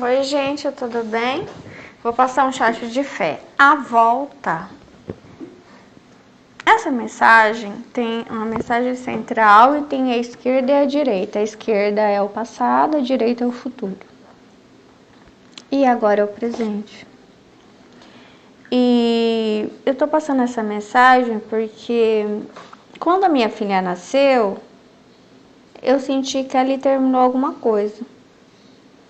Oi, gente, tudo bem? Vou passar um chat de fé. A volta. Essa mensagem tem uma mensagem central e tem a esquerda e a direita. A esquerda é o passado, a direita é o futuro. E agora é o presente. E eu tô passando essa mensagem porque quando a minha filha nasceu, eu senti que ali terminou alguma coisa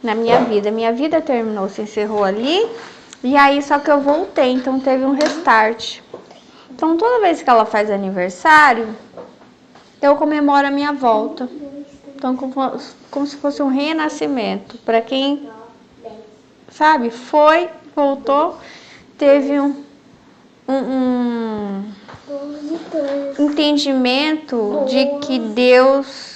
na minha vida. Minha vida terminou, se encerrou ali, e aí só que eu voltei, então teve um restart. Então toda vez que ela faz aniversário, eu comemoro a minha volta. Então como se fosse um renascimento. Para quem, sabe, foi, voltou, teve um entendimento de que Deus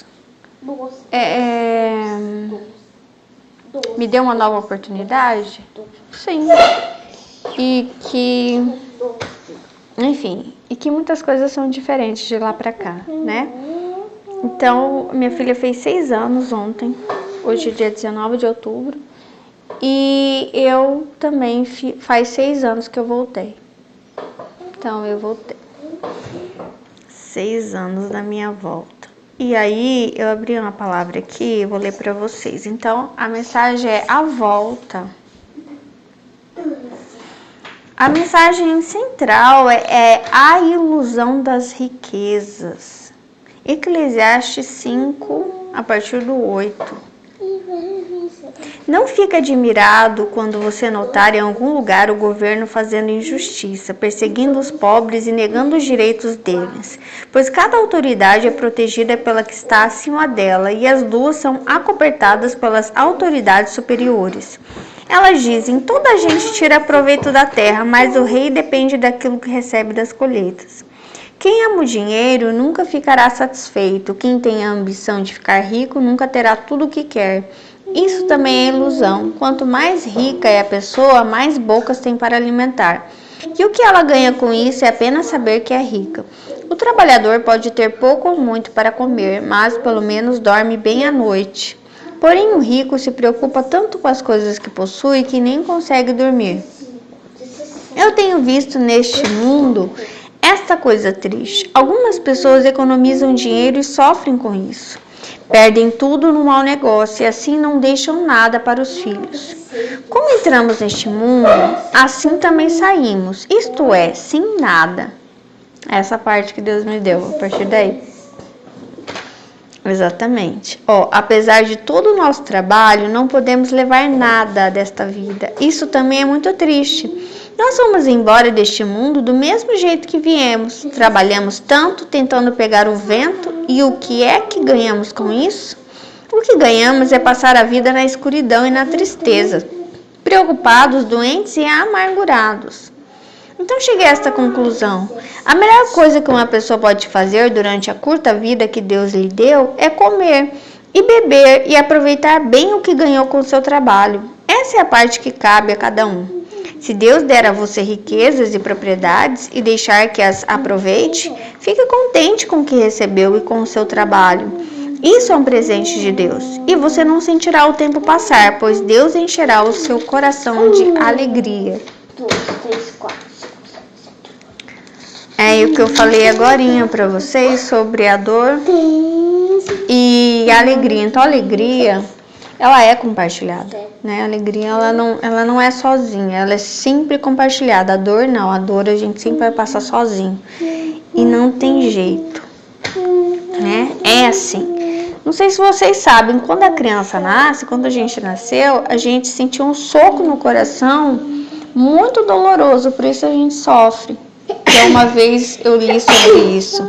me deu uma nova oportunidade? Sim. E que, enfim, e que muitas coisas são diferentes de lá pra cá, né? Então, minha filha fez 6 anos ontem, hoje é dia 19 de outubro, e eu também faz 6 anos que eu voltei. Então, eu voltei. 6 anos da minha volta. E aí, eu abri uma palavra aqui, eu vou ler pra vocês. Então, a mensagem é a volta. A mensagem central é a ilusão das riquezas. Eclesiastes 5, a partir do 8. Não fique admirado quando você notar em algum lugar o governo fazendo injustiça, perseguindo os pobres e negando os direitos deles, pois cada autoridade é protegida pela que está acima dela e as duas são acobertadas pelas autoridades superiores. Elas dizem, toda a gente tira proveito da terra, mas o rei depende daquilo que recebe das colheitas. Quem ama o dinheiro nunca ficará satisfeito, quem tem a ambição de ficar rico nunca terá tudo o que quer. Isso também é ilusão. Quanto mais rica é a pessoa, mais bocas tem para alimentar. E o que ela ganha com isso é apenas saber que é rica. O trabalhador pode ter pouco ou muito para comer, mas pelo menos dorme bem à noite. Porém, o rico se preocupa tanto com as coisas que possui que nem consegue dormir. Eu tenho visto neste mundo esta coisa triste. Algumas pessoas economizam dinheiro e sofrem com isso. Perdem tudo no mau negócio e assim não deixam nada para os filhos. Como entramos neste mundo, assim também saímos, isto é, sem nada. Essa parte que Deus me deu, a partir daí. Exatamente. Apesar de todo o nosso trabalho, não podemos levar nada desta vida. Isso também é muito triste. Nós vamos embora deste mundo do mesmo jeito que viemos. Trabalhamos tanto tentando pegar o vento e o que é que ganhamos com isso? O que ganhamos é passar a vida na escuridão e na tristeza, preocupados, doentes e amargurados. Então cheguei a esta conclusão. A melhor coisa que uma pessoa pode fazer durante a curta vida que Deus lhe deu é comer e beber e aproveitar bem o que ganhou com o seu trabalho. Essa é a parte que cabe a cada um. Se Deus der a você riquezas e propriedades e deixar que as aproveite, fique contente com o que recebeu e com o seu trabalho. Isso é um presente de Deus. E você não sentirá o tempo passar, pois Deus encherá o seu coração de alegria. 2, 3, 4. É o que eu falei agorinha para vocês sobre a dor e a alegria. Então, a alegria, ela é compartilhada, né? A alegria, ela não é sozinha, ela é sempre compartilhada. A dor, não. A dor a gente sempre vai passar sozinho. E não tem jeito, né? É assim. Não sei se vocês sabem, quando a criança nasce, quando a gente nasceu, a gente sentiu um soco no coração muito doloroso, por isso a gente sofre. Então, uma vez eu li sobre isso.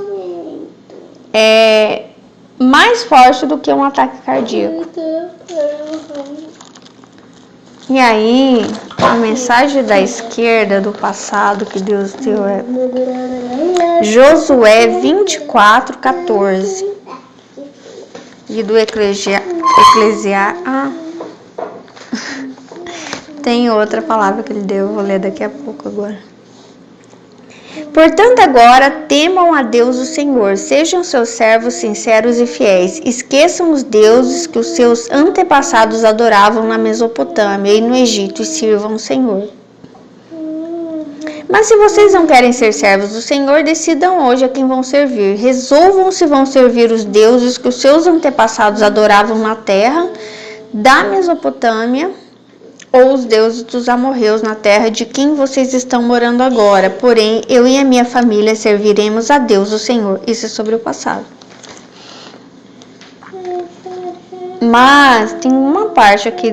É mais forte do que um ataque cardíaco. E aí, a mensagem da esquerda, do passado que Deus deu é Josué 24, 14. E do Eclesiastes. Tem outra palavra que ele deu, eu vou ler daqui a pouco agora. Portanto, agora temam a Deus o Senhor, sejam seus servos sinceros e fiéis, esqueçam os deuses que os seus antepassados adoravam na Mesopotâmia e no Egito e sirvam o Senhor. Mas se vocês não querem ser servos do Senhor, decidam hoje a quem vão servir. Resolvam se vão servir os deuses que os seus antepassados adoravam na terra da Mesopotâmia ou os deuses dos amorreus na terra de quem vocês estão morando agora. Porém, eu e a minha família serviremos a Deus, o Senhor. Isso é sobre o passado. Mas tem uma parte aqui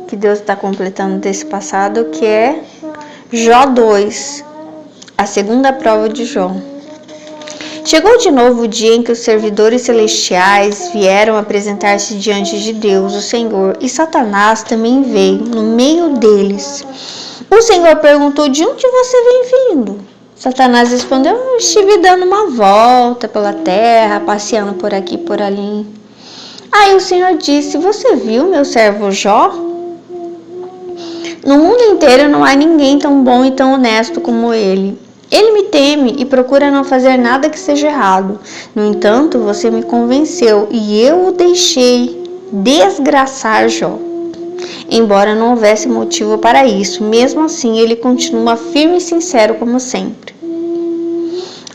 que Deus está completando desse passado, que é Jó 2, a segunda prova de Jó. Chegou de novo o dia em que os servidores celestiais vieram apresentar-se diante de Deus, o Senhor, e Satanás também veio no meio deles. O Senhor perguntou: de onde você vem vindo? Satanás respondeu: eu estive dando uma volta pela terra, passeando por aqui e por ali. Aí o Senhor disse: você viu meu servo Jó? No mundo inteiro não há ninguém tão bom e tão honesto como ele. Ele me teme e procura não fazer nada que seja errado. No entanto, você me convenceu e eu o deixei desgraçar Jó. Embora não houvesse motivo para isso, mesmo assim ele continua firme e sincero como sempre.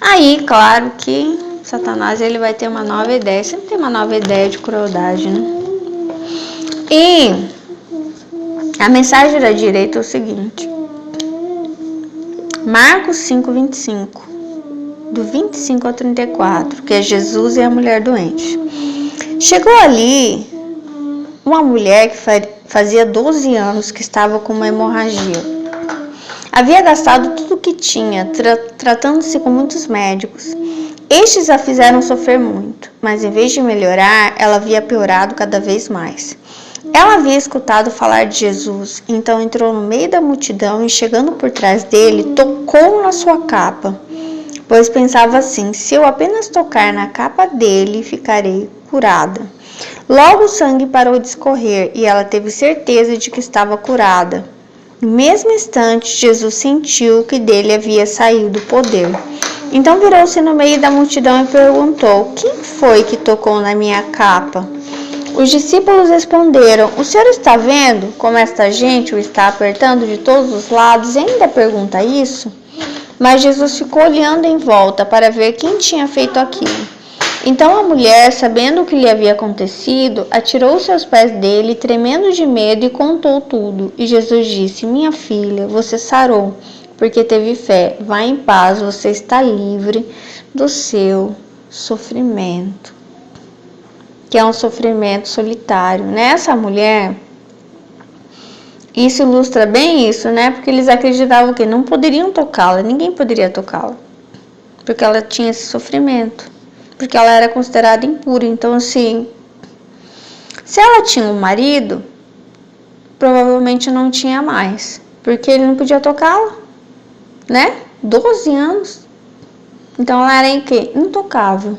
Aí, claro que Satanás ele vai ter uma nova ideia. Sempre tem uma nova ideia de crueldade, né? E a mensagem da direita é o seguinte. Marcos 5:25, do 25 ao 34, que é Jesus e a mulher doente. Chegou ali uma mulher que fazia 12 anos que estava com uma hemorragia. Havia gastado tudo o que tinha, tratando-se com muitos médicos. Estes a fizeram sofrer muito, mas em vez de melhorar, ela havia piorado cada vez mais. Ela havia escutado falar de Jesus, então entrou no meio da multidão e, chegando por trás dele, tocou na sua capa, pois pensava assim: se eu apenas tocar na capa dele, ficarei curada. Logo o sangue parou de escorrer e ela teve certeza de que estava curada. No mesmo instante, Jesus sentiu que dele havia saído o poder. Então virou-se no meio da multidão e perguntou: quem foi que tocou na minha capa? Os discípulos responderam: o senhor está vendo como esta gente o está apertando de todos os lados e ainda pergunta isso? Mas Jesus ficou olhando em volta para ver quem tinha feito aquilo. Então a mulher, sabendo o que lhe havia acontecido, atirou-se aos pés dele, tremendo de medo, e contou tudo. E Jesus disse: minha filha, você sarou, porque teve fé. Vá em paz, você está livre do seu sofrimento. Que é um sofrimento solitário, né? Essa mulher, isso ilustra bem isso, né? Porque eles acreditavam que não poderiam tocá-la, ninguém poderia tocá-la, porque ela tinha esse sofrimento, porque ela era considerada impura. Então, assim, se ela tinha um marido, provavelmente não tinha mais, porque ele não podia tocá-la, né? 12 anos. Então, ela era intocável.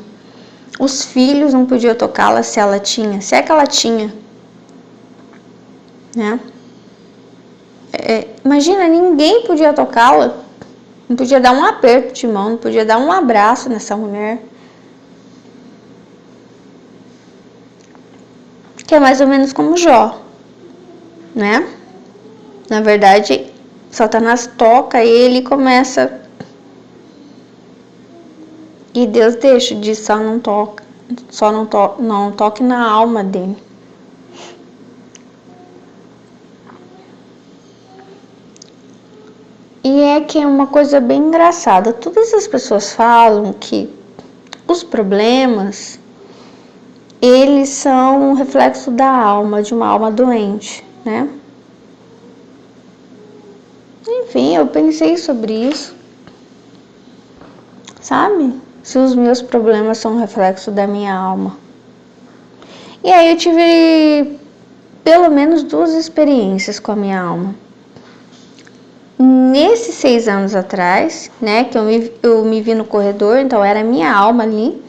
Os filhos não podiam tocá-la se ela tinha, se é que ela tinha, né? Imagina, ninguém podia tocá-la, não podia dar um aperto de mão, não podia dar um abraço nessa mulher. Que é mais ou menos como Jó, né? Na verdade, Satanás toca ele e começa... E Deus deixa de não toque na alma dele. E é que é uma coisa bem engraçada. Todas as pessoas falam que os problemas, eles são um reflexo da alma, de uma alma doente, né? Enfim, eu pensei sobre isso, sabe? Se os meus problemas são um reflexo da minha alma. E aí eu tive pelo menos 2 experiências com a minha alma. Nesses 6 anos atrás, né, que eu me vi no corredor, então era a minha alma ali.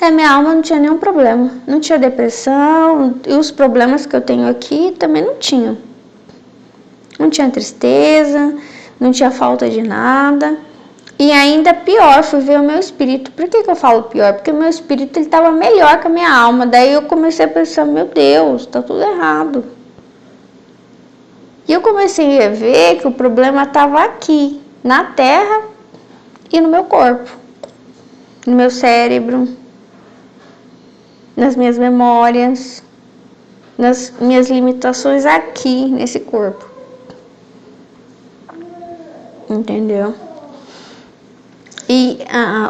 A minha alma não tinha nenhum problema, não tinha depressão, e os problemas que eu tenho aqui também não tinham. Não tinha tristeza, não tinha falta de nada. E ainda pior, fui ver o meu espírito. Por que eu falo pior? Porque o meu espírito ele estava melhor que a minha alma. Daí eu comecei a pensar, meu Deus, tá tudo errado. E eu comecei a ver que o problema estava aqui, na terra e no meu corpo, no meu cérebro, nas minhas memórias, nas minhas limitações aqui nesse corpo. Entendeu? E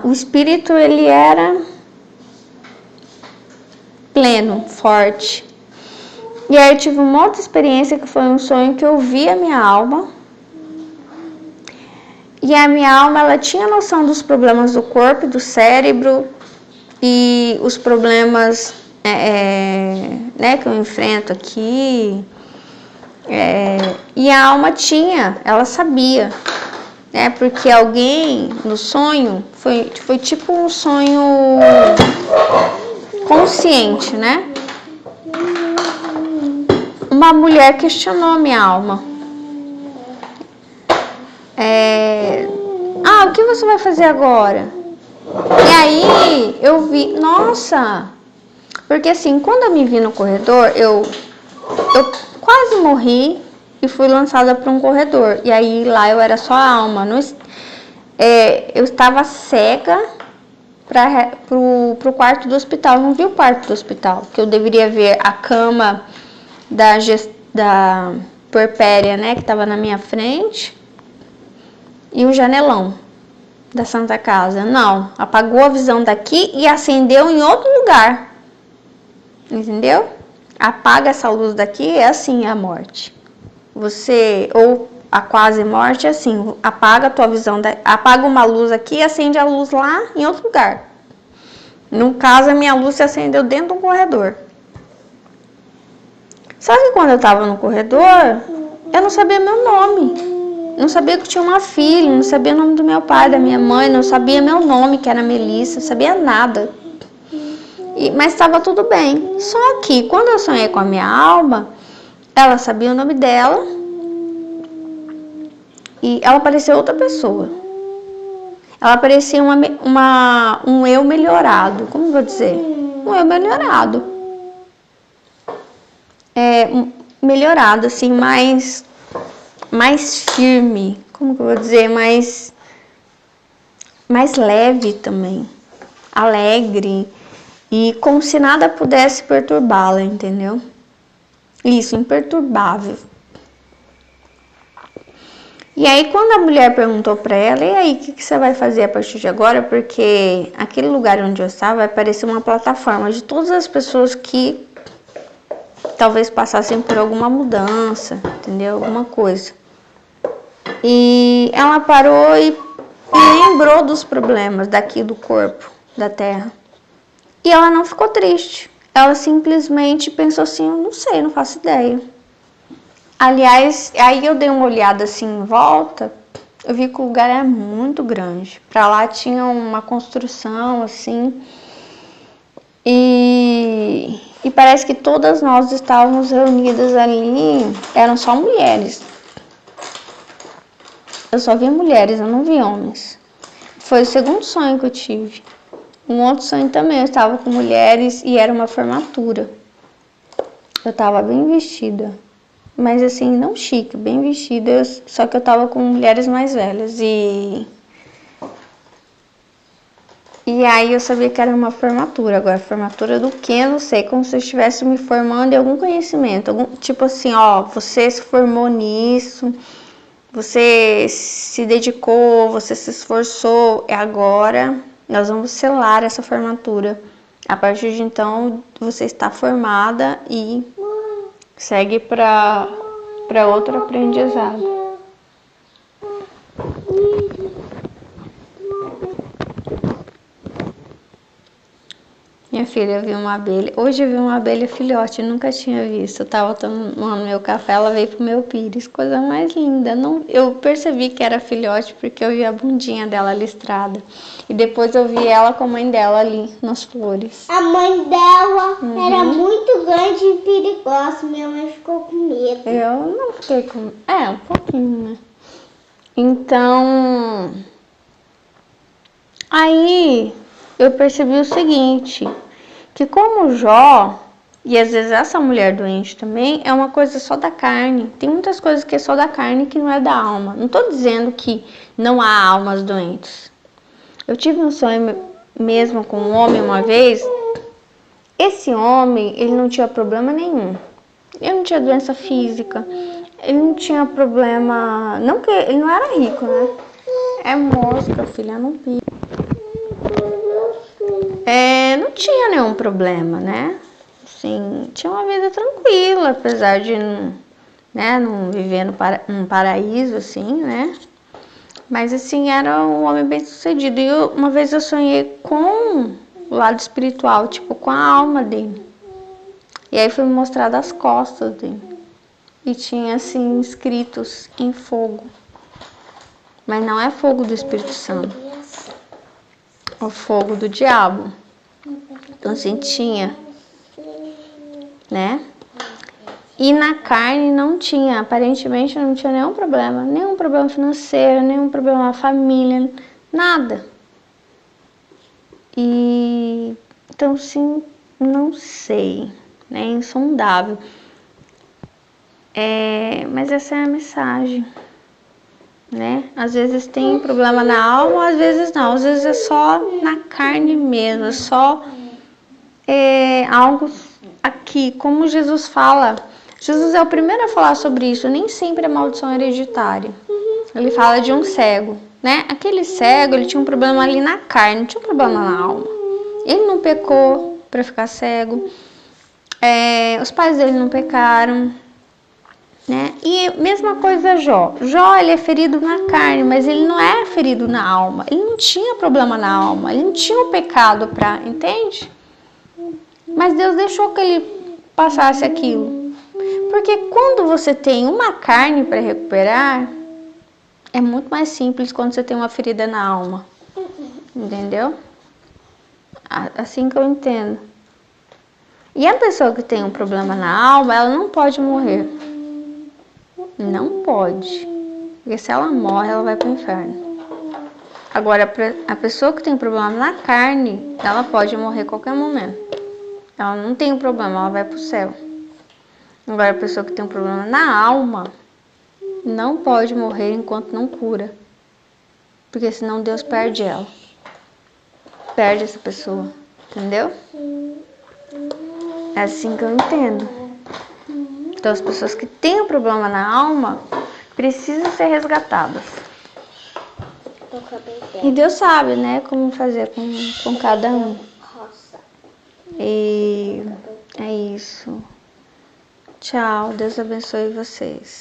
o espírito ele era pleno, forte. E aí eu tive uma outra experiência que foi um sonho que eu vi a minha alma. E a minha alma ela tinha noção dos problemas do corpo, do cérebro e os problemas né, que eu enfrento aqui. E a alma ela sabia. Porque alguém no sonho, foi tipo um sonho consciente, né? Uma mulher questionou minha alma. O que você vai fazer agora? E aí eu vi, nossa, porque assim, quando eu me vi no corredor, eu quase morri. E fui lançada para um corredor. E aí lá eu era só a alma. Eu estava cega para o quarto do hospital. Eu não vi o quarto do hospital. Que eu deveria ver a cama da puerpéria, né? Que estava na minha frente. E o janelão da Santa Casa. Não. Apagou a visão daqui e acendeu em outro lugar. Entendeu? Apaga essa luz daqui, é assim a morte. Ou a quase morte, assim, apaga a tua visão, apaga uma luz aqui e acende a luz lá em outro lugar. No caso, a minha luz se acendeu dentro de um corredor. Só que quando eu estava no corredor, eu não sabia meu nome. Não sabia que eu tinha uma filha, não sabia o nome do meu pai, da minha mãe, não sabia meu nome, que era Melissa, não sabia nada. Mas estava tudo bem. Só que quando eu sonhei com a minha alma, ela sabia o nome dela e ela parecia outra pessoa. Ela parecia um eu melhorado. Como eu vou dizer? Um eu melhorado. Melhorado, assim, mais firme. Como que eu vou dizer? Mais leve também. Alegre. E como se nada pudesse perturbá-la, entendeu? Isso, imperturbável. E aí, quando a mulher perguntou para ela, e aí, o que você vai fazer a partir de agora? Porque aquele lugar onde eu estava vai parecer uma plataforma de todas as pessoas que talvez passassem por alguma mudança, entendeu? Alguma coisa. E ela parou e lembrou dos problemas daqui do corpo, da terra. E ela não ficou triste. Ela simplesmente pensou assim, eu não sei, não faço ideia. Aliás, aí eu dei uma olhada assim em volta, eu vi que o lugar era muito grande. Pra lá tinha uma construção assim, e parece que todas nós estávamos reunidas ali, eram só mulheres. Eu só vi mulheres, eu não vi homens. Foi o segundo sonho que eu tive. Um outro sonho também, eu estava com mulheres e era uma formatura. Eu estava bem vestida, mas assim, não chique, bem vestida, só que eu estava com mulheres mais velhas. E aí eu sabia que era uma formatura. Agora, formatura do quê? Eu não sei, como se eu estivesse me formando em algum conhecimento. Tipo assim, ó, você se formou nisso, você se dedicou, você se esforçou, e agora nós vamos selar essa formatura. A partir de então, você está formada e segue para outro aprendizado. Minha filha, eu vi uma abelha. Hoje eu vi uma abelha filhote, eu nunca tinha visto. Eu tava tomando meu café, ela veio pro meu pires, coisa mais linda. Eu percebi que era filhote porque eu vi a bundinha dela listrada. E depois eu vi ela com a mãe dela ali nas flores. A mãe dela era muito grande e perigosa. Minha mãe ficou com medo. Eu não fiquei com... um pouquinho, né? Então, aí eu percebi o seguinte, que como Jó, e às vezes essa mulher doente também, é uma coisa só da carne. Tem muitas coisas que é só da carne que não é da alma. Não estou dizendo que não há almas doentes. Eu tive um sonho mesmo com um homem uma vez. Esse homem, ele não tinha problema nenhum. Ele não tinha doença física. Ele não tinha problema... Não que ele não era rico, né? É mosca, filha, não pica. Não tinha nenhum problema, né? Assim, tinha uma vida tranquila, apesar de não viver num paraíso, assim, né? Mas, assim, era um homem bem sucedido. E uma vez eu sonhei com o lado espiritual, tipo, com a alma dele. E aí foi me mostrado as costas dele. E tinha, assim, escritos em fogo. Mas não é fogo do Espírito Santo. É o fogo do diabo. Então, assim, tinha, né? E na carne não tinha, aparentemente não tinha nenhum problema financeiro, nenhum problema na família, nada. E então, sim, não sei, né? Insondável. Mas essa é a mensagem, né? Às vezes tem problema na alma, às vezes não, às vezes é só na carne mesmo, é só algo aqui, como Jesus fala. Jesus é o primeiro a falar sobre isso, nem sempre é maldição hereditária. Ele fala de um cego, né? Aquele cego, ele tinha um problema ali na carne, não tinha um problema na alma. Ele não pecou para ficar cego, os pais dele não pecaram, né? E mesma coisa Jó. Jó, ele é ferido na carne, mas ele não é ferido na alma. Ele não tinha problema na alma, ele não tinha um pecado entende? Mas Deus deixou que ele passasse aquilo. Porque quando você tem uma carne para recuperar, é muito mais simples quando você tem uma ferida na alma. Entendeu? Assim que eu entendo. E a pessoa que tem um problema na alma, ela não pode morrer. Não pode. Porque se ela morre, ela vai para o inferno. Agora, a pessoa que tem um problema na carne, ela pode morrer a qualquer momento. Ela não tem um problema, ela vai para o céu. Agora, a pessoa que tem um problema na alma não pode morrer enquanto não cura. Porque senão Deus perde ela. Perde essa pessoa. Entendeu? É assim que eu entendo. Então, as pessoas que têm um problema na alma precisam ser resgatadas. E Deus sabe, né, como fazer com cada um. E é isso. Tchau, Deus abençoe vocês.